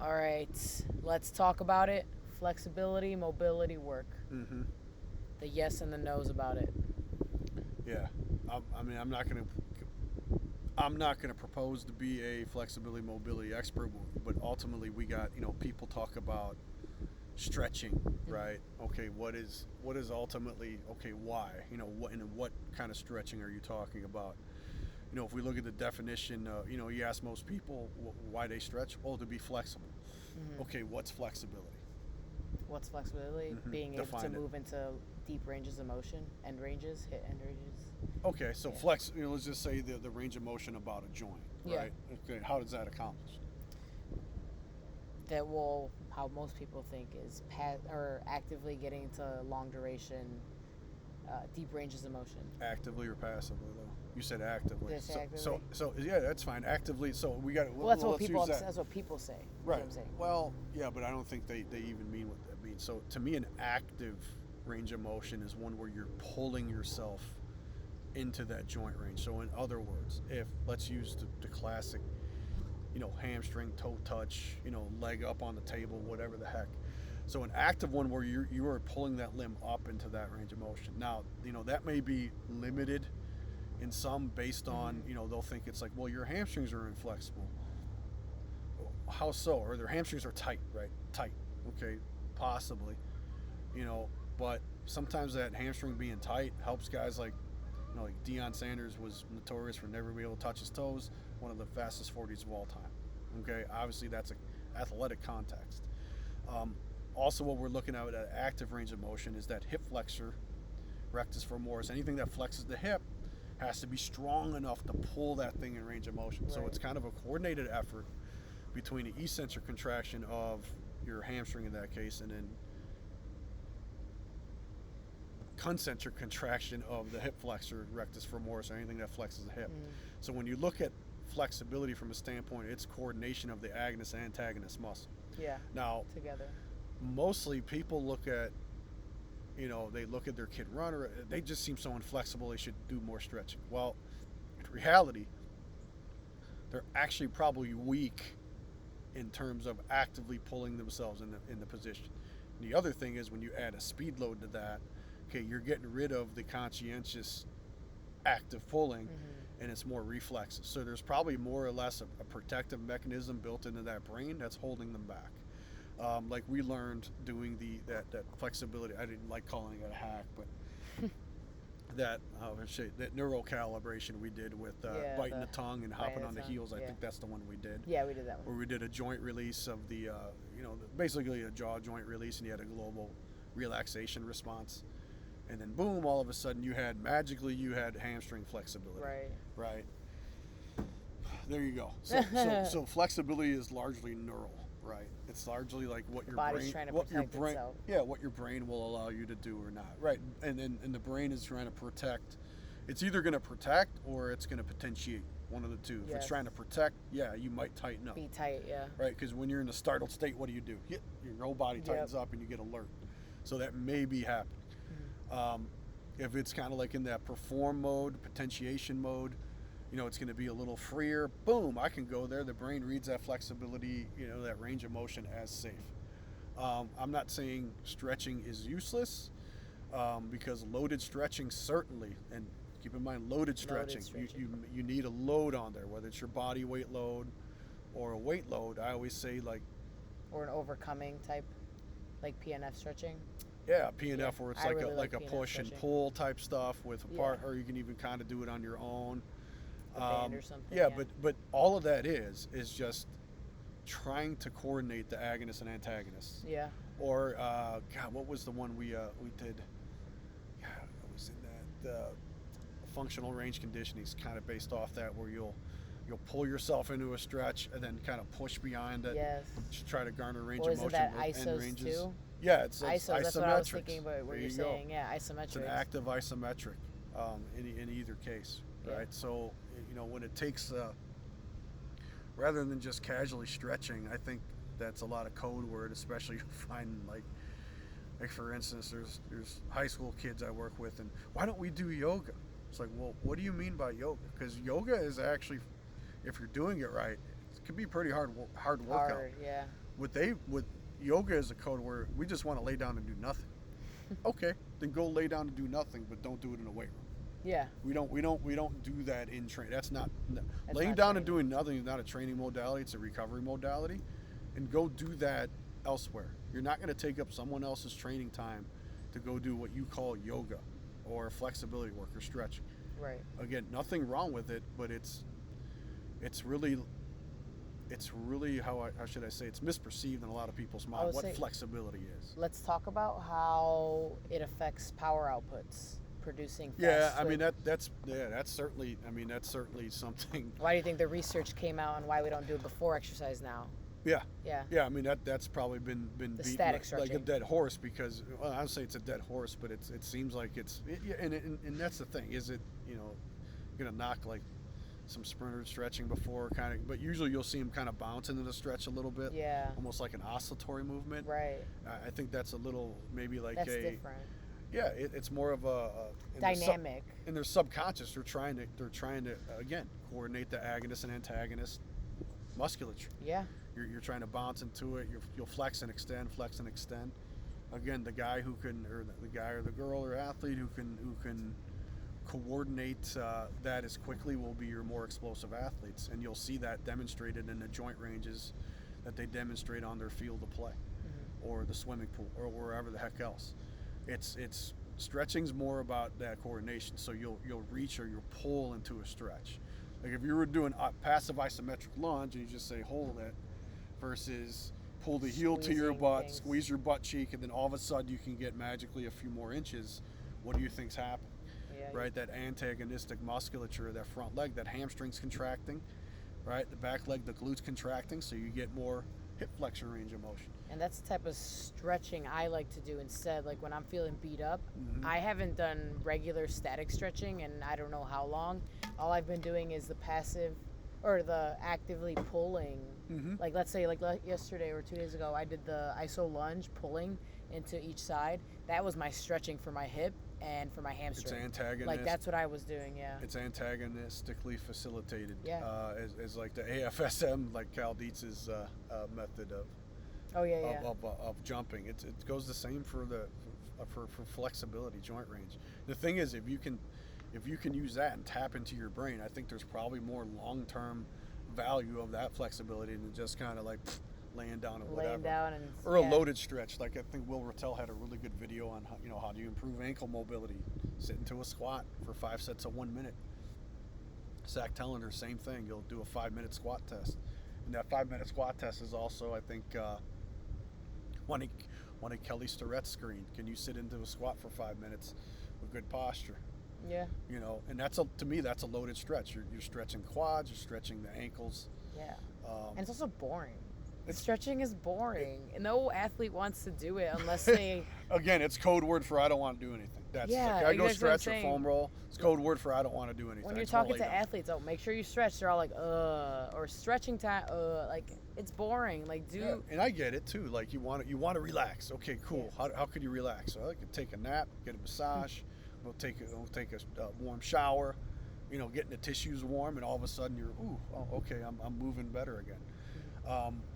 All right, let's talk about it. Flexibility, mobility, work. Mm-hmm. The yes and the no's about it. Yeah. I mean, I'm not gonna propose to be a flexibility mobility expert, but ultimately we got people talk about stretching, right? Okay, what is ultimately okay? Why? What kind of stretching are you talking about? If we look at the definition, you ask most people why they stretch. Oh, to be flexible. Mm-hmm. Okay, what's flexibility? What's flexibility? Being able to Define it. move into deep ranges of motion, end ranges, hit end ranges. Okay, so Yeah. flex. Let's just say the range of motion about a joint, Yeah. right? Okay, how does that accomplish? That will, how most people think, is or actively getting to long duration, deep ranges of motion. Actively or passively, though? You said actively. Did I say So actively? yeah, that's fine. Actively. So we got. Well, that's Well, what let's people. use that. That's what people say. That's Right. what I'm saying. Well, yeah, but I don't think they even mean what that means. So to me, an active range of motion is one where you're pulling yourself into that joint range. So in other words, if let's use the classic, hamstring, toe touch, leg up on the table, whatever the heck. So an active one where you are pulling that limb up into that range of motion. Now, that may be limited in some based on, they'll think it's like, well, your hamstrings are inflexible. How so? Or their hamstrings are tight, right? Tight. Okay, possibly. You know, but sometimes that hamstring being tight helps guys like Deion Sanders was notorious for never being able to touch his toes, one of the fastest 40s of all time. Okay, obviously that's an athletic context. Um, Also, what we're looking at active range of motion is that hip flexor, rectus femoris. Anything that flexes the hip has to be strong enough to pull that thing in range of motion. Right. So it's kind of a coordinated effort between the eccentric contraction of your hamstring in that case, and then concentric contraction of the hip flexor, rectus femoris, or anything that flexes the hip. So when you look at flexibility from a standpoint, it's coordination of the agonist and antagonist muscle. Yeah. Now, Together. mostly people look at, they look at their kid runner, they just seem so inflexible, they should do more stretching. Well, in reality, they're actually probably weak in terms of actively pulling themselves in the position. And the other thing is when you add a speed load to that, okay, you're getting rid of the conscientious active pulling, and it's more reflexive. So there's probably more or less a protective mechanism built into that brain that's holding them back. Like we learned doing that flexibility. I didn't like calling it a hack, but that neural calibration we did with biting the tongue and hopping on the heels. I think that's the one we did. Yeah, we did that one. Where we did a joint release of the, basically a jaw joint release, and you had a global relaxation response, and then boom, all of a sudden you had hamstring flexibility. Right. Right. There you go. So flexibility is largely neural. Right. It's largely like what your body's brain, trying to what your protect brain, itself. yeah, what your brain will allow you to do or not. Right. And the brain is trying to protect. It's either going to protect or it's going to potentiate. One of the two. If it's trying to protect, yeah, you might tighten up. Be tight, yeah. Right. Because when you're in a startled state, what do? Your whole body tightens up and you get alert. So that may be happening. If it's kind of like in that perform mode, potentiation mode, it's going to be a little freer. Boom, I can go there. The brain reads that flexibility, that range of motion as safe. I'm not saying stretching is useless, because loaded stretching certainly, and keep in mind loaded stretching. You need a load on there, whether it's your body weight load or a weight load. I always say or an overcoming type, like PNF stretching. Yeah, PNF, where it's like a push stretching. And pull type stuff with a part, or you can even kind of do it on your own. Band or something. Yeah, but all of that is just trying to coordinate the agonists and antagonists. Yeah. Or God, what was the one we did? Yeah, it was in that functional range conditioning. Is kind of based off that, where you'll pull yourself into a stretch and then kind of push beyond it. Yes. To try to garner range or of motion. Is it that with ISOs end ranges. too? Yeah, it's ISOs. That's what I was thinking about. What you're saying, yeah, isometric. It's an active isometric, in either case, right? Yeah. So when it takes, rather than just casually stretching, I think that's a lot of code word, especially finding like for instance, there's high school kids I work with, and why don't we do yoga? It's like, well, what do you mean by yoga? Because yoga is actually, if you're doing it right, it's could be pretty hard workout. Hard, yeah. With yoga is a code where we just want to lay down and do nothing. Okay, then go lay down and do nothing, but don't do it in a weight room. Yeah. We don't do that in training. That's not laying not down training. and doing nothing is not a training modality. It's a recovery modality, and go do that elsewhere. You're not going to take up someone else's training time to go do what you call yoga or flexibility work or stretching. Right. Again, nothing wrong with it, but it's really how should I say, it's misperceived in a lot of people's mind what flexibility is. Let's talk about how it affects power outputs, producing fast Yeah, I food. mean that's certainly something. Why do you think the research came out and why we don't do it before exercise now? Yeah. Yeah. Yeah, I mean that's probably been beaten static like a stretching. dead horse because I would say it's a dead horse, but it seems like and that's the thing. Is it gonna knock like some sprinter stretching before kind of, but usually you'll see them kind of bounce into the stretch a little bit. Yeah. Almost like an oscillatory movement. Right. I think that's a little maybe like That's different. Yeah, it's more of a Dynamic. in their subconscious. They're trying to again coordinate the agonist and antagonist musculature. Yeah. You're trying to bounce into it. You'll flex and extend. Again, the guy who can, or the guy or the girl or athlete who can coordinate that as quickly will be your more explosive athletes, and you'll see that demonstrated in the joint ranges that they demonstrate on their field of play, or the swimming pool, or wherever the heck else. It's stretching's more about that coordination. So you'll reach or you'll pull into a stretch. Like if you were doing a passive isometric lunge and you just say hold it, versus pull the heel to your Squeezing butt, things. squeeze your butt cheek, and then all of a sudden you can get magically a few more inches. What do you think's happening? Yeah. Right, that antagonistic musculature, that front leg, that hamstring's contracting, right? The back leg, the glutes contracting, so you get more hip flexion range of motion. And that's the type of stretching I like to do instead. Like when I'm feeling beat up, Mm-hmm. I haven't done regular static stretching and I don't know how long. All I've been doing is the passive or the actively pulling. Mm-hmm. Like let's say like yesterday or 2 days ago, I did the iso lunge pulling into each side. That was my stretching for my hip and for my It's hamstring. antagonist. Like that's what I was doing, yeah. It's antagonistically facilitated. Yeah. As like the AFSM, like Cal Dietz's method of Oh yeah, yeah. of jumping. It goes the same for for flexibility, joint range. The thing is, if you can use that and tap into your brain, I think there's probably more long-term value of that flexibility than just kind of like laying down or whatever. Laying down and Or a loaded stretch. Like I think Will Rattel had a really good video on how do you improve ankle mobility. Sit into a squat for 5 sets of 1 minute. Zach Tellender, same thing. You'll do a 5-minute squat test. And that 5-minute squat test is also, I think, one of Kelly Starrett's screen. Can you sit into a squat for 5 minutes with good posture? Yeah. And to me that's a loaded stretch. You're stretching quads, you're stretching the ankles. Yeah. Um, And it's also boring. It's- Stretching is boring. No athlete wants to do it unless they. Again, it's code word for I don't want to do anything. That's Yeah, like I go exactly what I'm stretch or saying. foam roll. It's code word for I don't want to do anything. When I you're just wanna talking lay to down. athletes, oh, make sure you stretch. They're all like, or stretching time, like it's boring. Like, do Yeah, and I get it too. Like you want to relax. Okay, cool. How could you relax? So I could take a nap, get a massage, we'll take a warm shower, getting the tissues warm, and all of a sudden you're okay, I'm moving better again.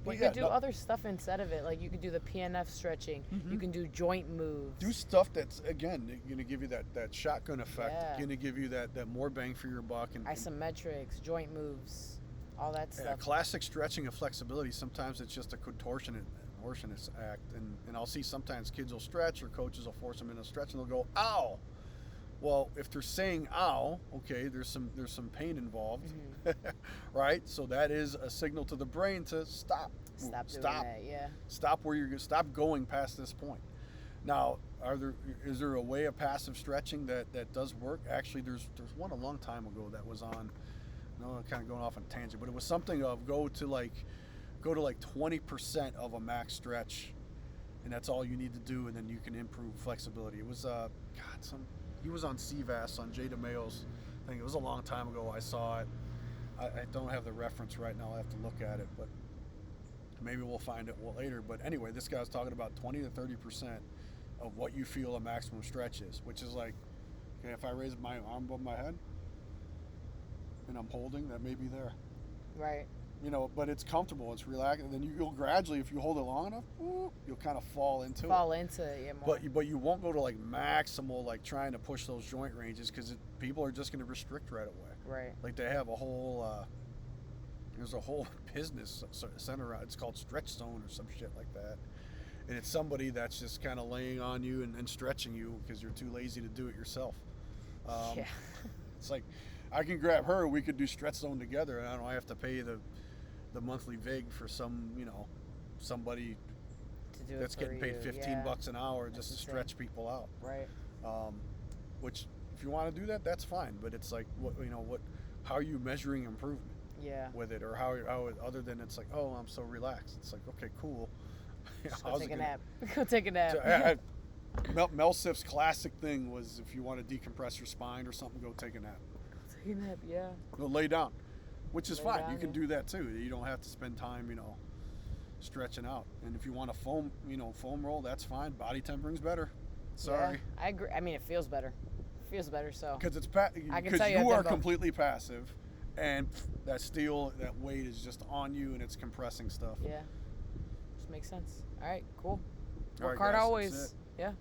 you could do other stuff instead of it. Like you could do the PNF stretching. You can do joint moves. Do stuff that's again going to give you that shotgun effect. Yeah. Going to give you that more bang for your buck and Isometrics, joint moves, all that yeah, stuff. classic stretching and flexibility. Sometimes it's just a contortionist act, and I'll see sometimes kids will stretch or coaches will force them into a stretch and they'll go ow. Well, if they're saying "ow," okay, there's some pain involved, right? So that is a signal to the brain to stop. Stop doing that. Yeah. Stop where you're. Stop going past this point. Now, is there a way of passive stretching that does work? Actually, there's one a long time ago that was on. No, I'm kind of going off on a tangent, but it was something of go to like 20% of a max stretch, and that's all you need to do, and then you can improve flexibility. It was he was on CVAS on Jay DeMayo's thing. It was a long time ago. I saw it. I don't have the reference right now. I'll have to look at it, but maybe we'll find it later. But anyway, this guy's talking about 20 to 30% of what you feel a maximum stretch is, which is like, okay, if I raise my arm above my head and I'm holding, that may be there. Right. but it's comfortable, it's relaxing, and then you'll gradually, if you hold it long enough, you'll kind of fall into Fall it. into it, yeah, more. But you won't go to like maximal, like trying to push those joint ranges, because people are just going to restrict right away. Right. Like they have a whole there's a whole business center around. It's called Stretch Zone or some shit like that, and it's somebody that's just kind of laying on you and stretching you because you're too lazy to do it yourself. Yeah. It's like I can grab her, we could do Stretch Zone together, and I don't have to pay the monthly vig for somebody To do it that's for getting paid you, 15 yeah. bucks an hour just That's to insane. stretch people out. Right. Which, if you want to do that, that's fine. But it's like, how are you measuring improvement Yeah. with it, or how other than it's like, oh, I'm so relaxed. It's like, okay, cool. Just go How's it take a gonna- nap. Go take a nap. So, Mel Siff's classic thing was, if you want to decompress your spine or something, go take a nap. Take a nap, yeah. Go lay down, which is Lay fine. down, You can yeah. do that too. You don't have to spend time, stretching out. And if you want to foam roll, that's fine. Body tempering's better. Sorry. Yeah, I agree. I mean, it feels better. It feels better, so. Because it's I can because tell you you I've are done both. completely passive, and that weight is just on you, and it's compressing stuff. Yeah. Just makes sense. All right, cool. All right, Work hard guys, that's always. it. Yeah.